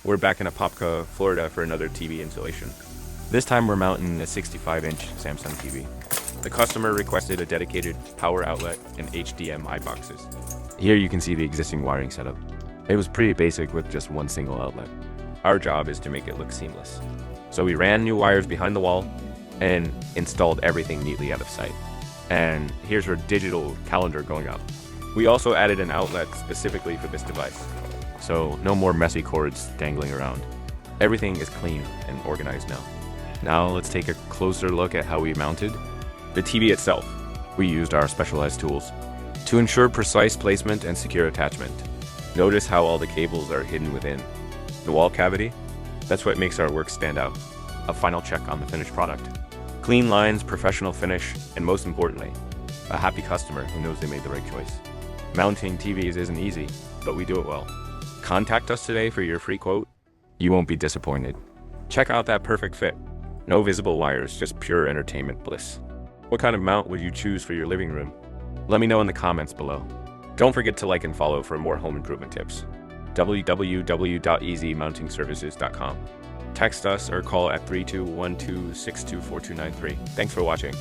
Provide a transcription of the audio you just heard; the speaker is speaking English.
We're back in Apopka, Florida for another TV installation. This time we're mounting a 65-inch Samsung TV. The customer requested a dedicated power outlet and HDMI boxes. Here you can see the existing wiring setup. It was pretty basic with just one single outlet. Our job is to make it look seamless. So we ran new wires behind the wall and installed everything neatly out of sight. And here's our digital calendar going up. We also added an outlet specifically for this device, so no more messy cords dangling around. Everything is clean and organized now. Now let's take a closer look at how we mounted the TV itself. We used our specialized tools to ensure precise placement and secure attachment. Notice how all the cables are hidden within the wall cavity. That's what makes our work stand out. A final check on the finished product. Clean lines, professional finish, and most importantly, a happy customer who knows they made the right choice. Mounting TVs isn't easy, but we do it well. Contact us today for your free quote. You won't be disappointed. Check out that perfect fit. No visible wires, just pure entertainment bliss. What kind of mount would you choose for your living room? Let me know in the comments below. Don't forget to like and follow for more home improvement tips. www.easymountingservices.com. Text us or call at 3212624293. Thanks for watching.